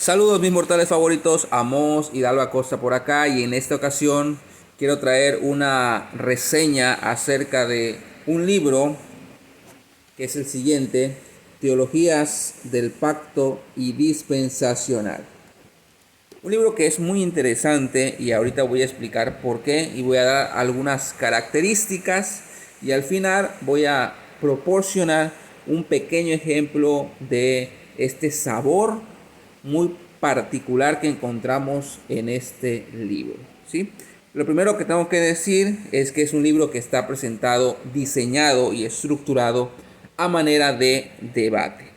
Saludos mis mortales favoritos, Amos Hidalgo Acosta por acá, y en esta ocasión quiero traer una reseña acerca de un libro que es el siguiente: Teologías del Pacto y Dispensacional. Un libro que es muy interesante y ahorita voy a explicar por qué y voy a dar algunas características, y al final voy a proporcionar un pequeño ejemplo de este sabor muy particular que encontramos en este libro, ¿sí? Lo primero que tengo que decir es que es un libro que está presentado, diseñado y estructurado a manera de debate.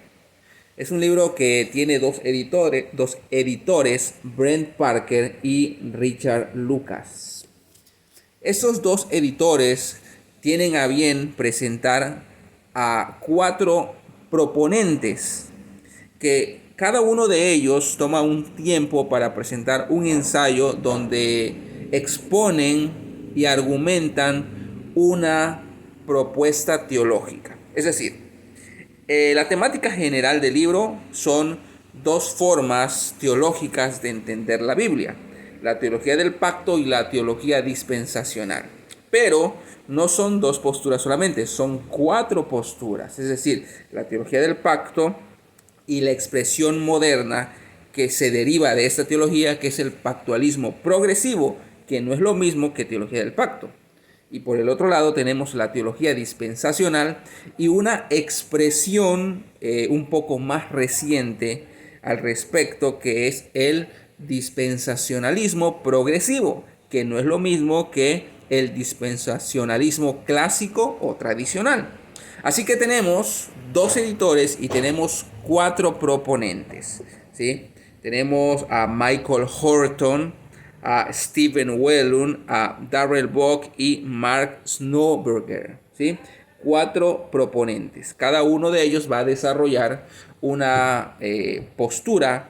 Es un libro que tiene dos editores, Brent Parker y Richard Lucas. Esos dos editores tienen a bien presentar a 4 proponentes, que cada uno de ellos toma un tiempo para presentar un ensayo donde exponen y argumentan una propuesta teológica. Es decir, la temática general del libro son dos formas teológicas de entender la Biblia: la teología del pacto y la teología dispensacional. Pero no son dos posturas solamente, son 4 posturas. Es decir, la teología del pacto y la expresión moderna que se deriva de esta teología, que es el pactualismo progresivo, que no es lo mismo que teología del pacto. Y por el otro lado tenemos la teología dispensacional y una expresión un poco más reciente al respecto, que es el dispensacionalismo progresivo, que no es lo mismo que el dispensacionalismo clásico o tradicional. Así que tenemos 2 editores y tenemos 4 proponentes, ¿sí? Tenemos a Michael Horton, a Stephen Wellum, a Darrell Bock y Mark Snowberger, ¿sí? 4 proponentes. Cada uno de ellos va a desarrollar una postura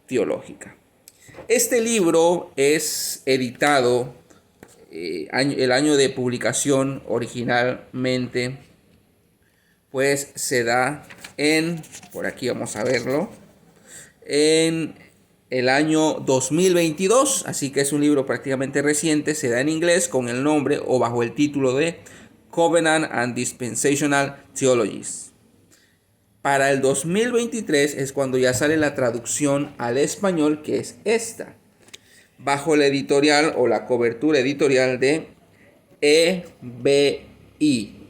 teológica. Este libro es editado, el año de publicación originalmente, pues se da por aquí vamos a verlo, en el año 2022, así que es un libro prácticamente reciente. Se da en inglés con el nombre o bajo el título de Covenant and Dispensational Theologies. Para el 2023 es cuando ya sale la traducción al español, que es esta, bajo la editorial o la cobertura editorial de EBI,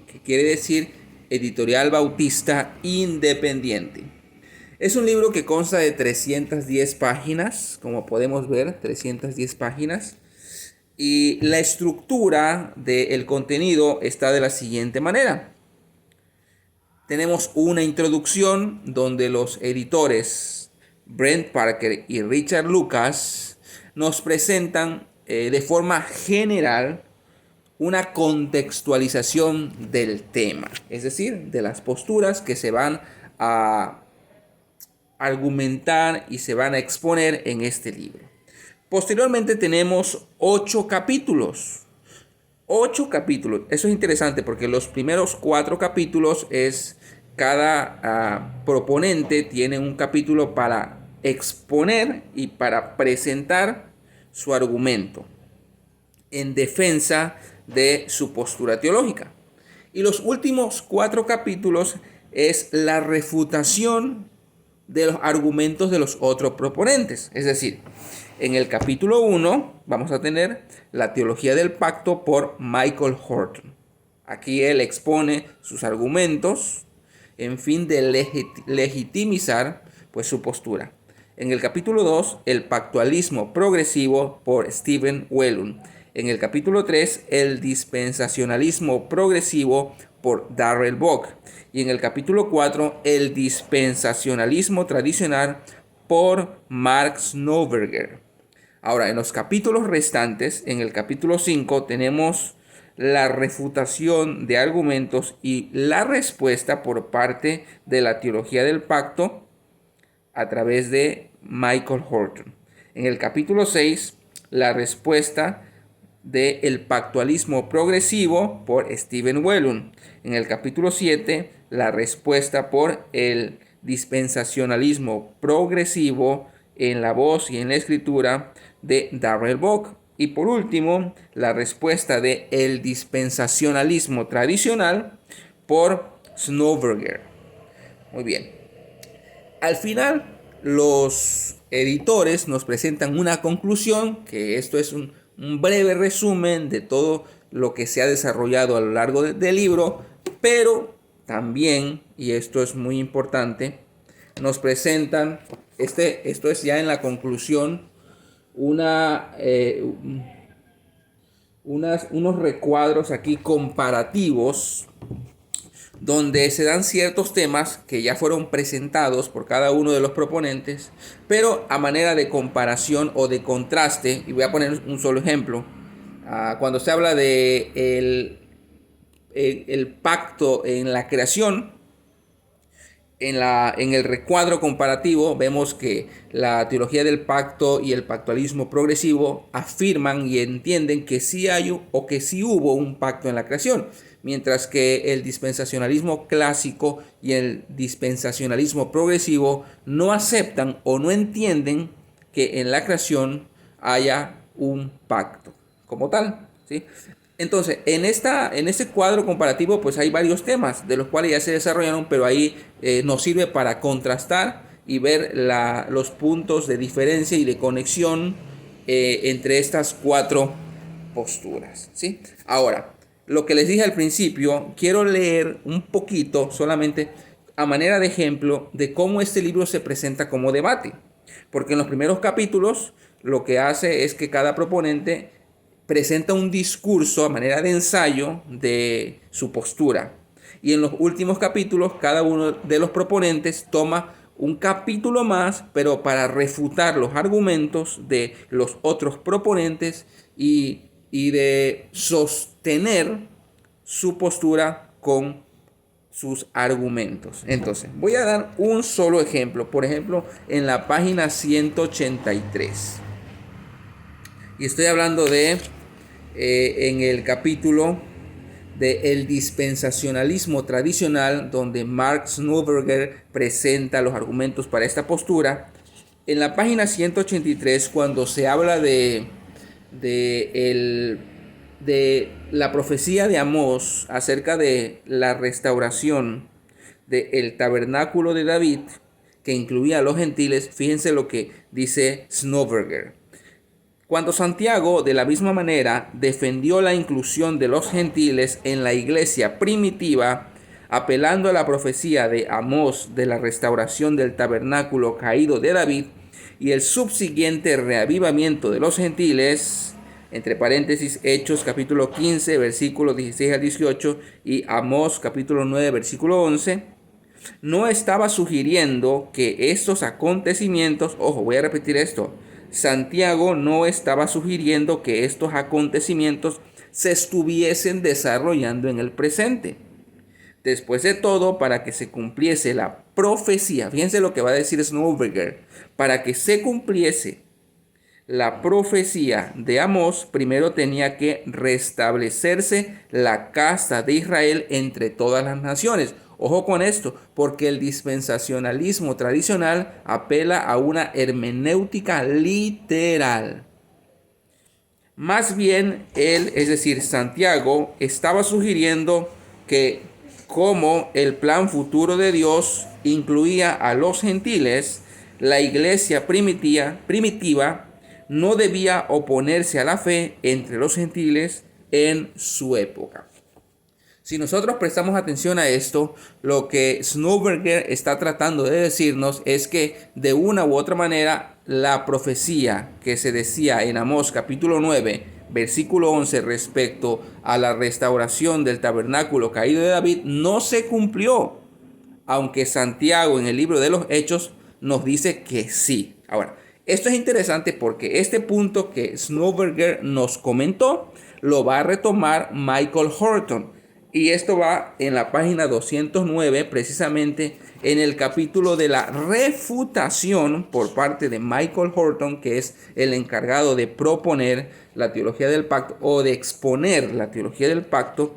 que quiere decir Editorial Bautista Independiente. Es un libro que consta de 310 páginas, como podemos ver, 310 páginas. Y la estructura del contenido está de la siguiente manera. Tenemos una introducción donde los editores Brent Parker y Richard Lucas nos presentan de forma general una contextualización del tema, es decir, de las posturas que se van a argumentar y se van a exponer en este libro. Posteriormente tenemos 8 capítulos. 8 capítulos. Eso es interesante porque los primeros 4 capítulos es cada proponente tiene un capítulo para exponer y para presentar su argumento en defensa de su postura teológica. Y los últimos 4 capítulos es la refutación de los argumentos de los otros proponentes. Es decir, en el capítulo 1 vamos a tener la teología del pacto por Michael Horton. Aquí él expone sus argumentos en fin de legitimizar pues su postura. En el capítulo 2, el pactualismo progresivo por Stephen Wellum. En el capítulo 3, el dispensacionalismo progresivo por Darrell Bock. Y en el capítulo 4, el dispensacionalismo tradicional por Mark Snowberger. Ahora, en los capítulos restantes, en el capítulo 5, tenemos la refutación de argumentos y la respuesta por parte de la teología del pacto a través de Michael Horton. En el capítulo 6, la respuesta del pactualismo progresivo por Stephen Wellum. En el capítulo 7, la respuesta por el dispensacionalismo progresivo en la voz y en la escritura de Darrell Bock. Y por último, la respuesta de El dispensacionalismo tradicional por Snowberger. Muy bien. Al final, los editores nos presentan una conclusión, que esto es un breve resumen de todo lo que se ha desarrollado a lo largo del libro, pero también, y esto es muy importante, nos presentan, esto es ya en la conclusión, unos recuadros aquí comparativos donde se dan ciertos temas que ya fueron presentados por cada uno de los proponentes, pero a manera de comparación o de contraste. Y voy a poner un solo ejemplo. Cuando se habla de el pacto en la creación, en el recuadro comparativo vemos que la teología del pacto y el pactualismo progresivo afirman y entienden que sí hay o que sí hubo un pacto en la creación, mientras que el dispensacionalismo clásico y el dispensacionalismo progresivo no aceptan o no entienden que en la creación haya un pacto como tal, ¿sí? Entonces, en este cuadro comparativo, pues hay varios temas de los cuales ya se desarrollaron, pero ahí nos sirve para contrastar y ver los puntos de diferencia y de conexión entre estas cuatro posturas, ¿sí? Ahora, lo que les dije al principio, quiero leer un poquito, solamente a manera de ejemplo, de cómo este libro se presenta como debate. Porque en los primeros capítulos, lo que hace es que cada proponente presenta un discurso a manera de ensayo de su postura. Y en los últimos capítulos, cada uno de los proponentes toma un capítulo más, pero para refutar los argumentos de los otros proponentes y de sostener su postura con sus argumentos. Entonces, voy a dar un solo ejemplo. Por ejemplo, en la página 183. Y estoy hablando de en el capítulo de El dispensacionalismo tradicional, donde Mark Snowberger presenta los argumentos para esta postura. En la página 183, cuando se habla de la profecía de Amós acerca de la restauración del tabernáculo de David, que incluía a los gentiles, fíjense lo que dice Snowberger. Cuando Santiago, de la misma manera, defendió la inclusión de los gentiles en la iglesia primitiva, apelando a la profecía de Amós de la restauración del tabernáculo caído de David y el subsiguiente reavivamiento de los gentiles, entre paréntesis, Hechos capítulo 15, versículos 16 al 18 y Amós capítulo 9, versículo 11, no estaba sugiriendo que estos acontecimientos, ojo, voy a repetir esto, Santiago no estaba sugiriendo que estos acontecimientos se estuviesen desarrollando en el presente. Después de todo, para que se cumpliese la profecía, fíjense lo que va a decir Snowberger, para que se cumpliese la profecía de Amós, primero tenía que restablecerse la casa de Israel entre todas las naciones. Ojo con esto, porque el dispensacionalismo tradicional apela a una hermenéutica literal. Más bien, él, es decir, Santiago, estaba sugiriendo que como el plan futuro de Dios incluía a los gentiles, la iglesia primitiva no debía oponerse a la fe entre los gentiles en su época. Si nosotros prestamos atención a esto, lo que Snowberger está tratando de decirnos es que de una u otra manera la profecía que se decía en Amós capítulo 9, versículo 11 respecto a la restauración del tabernáculo caído de David no se cumplió, aunque Santiago en el libro de los Hechos nos dice que sí. Ahora, esto es interesante porque este punto que Snowberger nos comentó lo va a retomar Michael Horton. Y esto va en la página 209, precisamente en el capítulo de la refutación por parte de Michael Horton, que es el encargado de proponer la teología del pacto o de exponer la teología del pacto.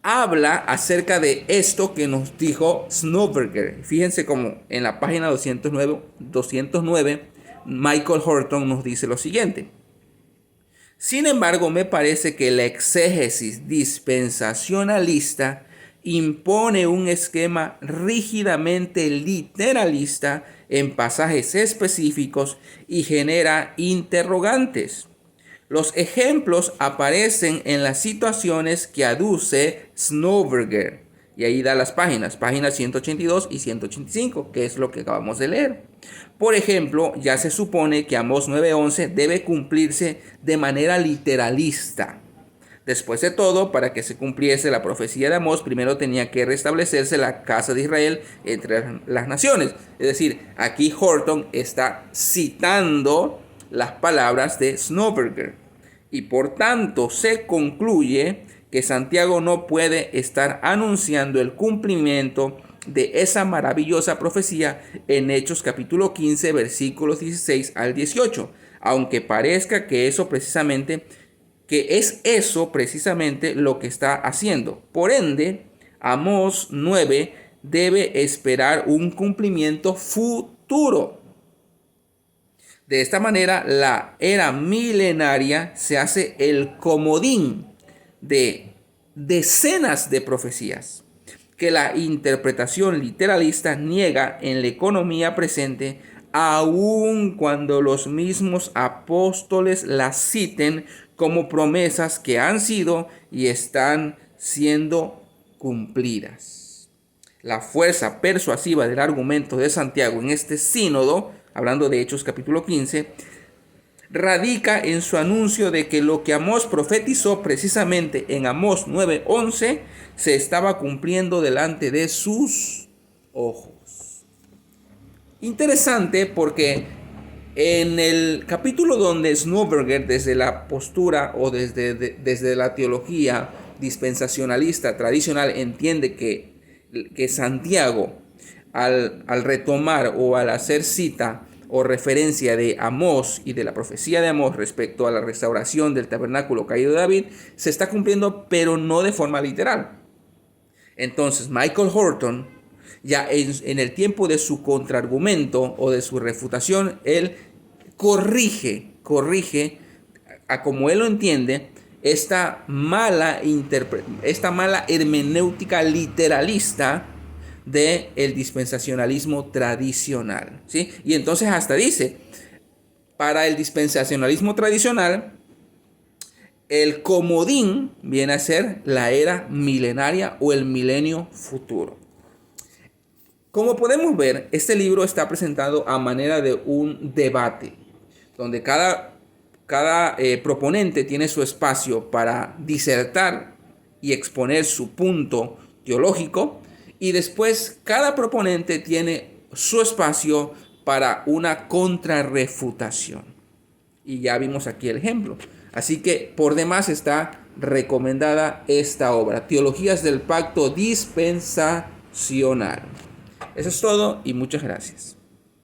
habla acerca de esto que nos dijo Snowberger. Fíjense como en la página 209 Michael Horton nos dice lo siguiente. Sin embargo, me parece que la exégesis dispensacionalista impone un esquema rígidamente literalista en pasajes específicos y genera interrogantes. Los ejemplos aparecen en las situaciones que aduce Snowberger. Y ahí da las páginas 182 y 185, que es lo que acabamos de leer. Por ejemplo, ya se supone que Amós 9:11 debe cumplirse de manera literalista. Después de todo, para que se cumpliese la profecía de Amós, primero tenía que restablecerse la casa de Israel entre las naciones. Es decir, aquí Horton está citando las palabras de Snowberger. Y por tanto se concluye que Santiago no puede estar anunciando el cumplimiento de esa maravillosa profecía en Hechos capítulo 15, versículos 16 al 18, aunque parezca que es eso precisamente lo que está haciendo. Por ende, Amós 9 debe esperar un cumplimiento futuro. De esta manera, la era milenaria se hace el comodín de decenas de profecías que la interpretación literalista niega en la economía presente, aun cuando los mismos apóstoles las citen como promesas que han sido y están siendo cumplidas. La fuerza persuasiva del argumento de Santiago en este sínodo, hablando de Hechos capítulo 15, radica en su anuncio de que lo que Amós profetizó precisamente en Amós 9:11 se estaba cumpliendo delante de sus ojos. Interesante porque en el capítulo donde Snowberger, desde la postura o desde la teología dispensacionalista tradicional, entiende que Santiago, al retomar o al hacer cita o referencia de Amós y de la profecía de Amós respecto a la restauración del tabernáculo caído de David, se está cumpliendo, pero no de forma literal. Entonces Michael Horton, ya en el tiempo de su contraargumento o de su refutación, él corrige a como él lo entiende esta mala hermenéutica literalista del dispensacionalismo tradicional, ¿sí? Y entonces hasta dice, para el dispensacionalismo tradicional, el comodín viene a ser la era milenaria o el milenio futuro. Como podemos ver, este libro está presentado a manera de un debate, donde cada proponente tiene su espacio para disertar y exponer su punto teológico, y después cada proponente tiene su espacio para una contrarrefutación. Y ya vimos aquí el ejemplo. Así que por demás está recomendada esta obra, Teologías del Pacto Dispensacional. Eso es todo y muchas gracias.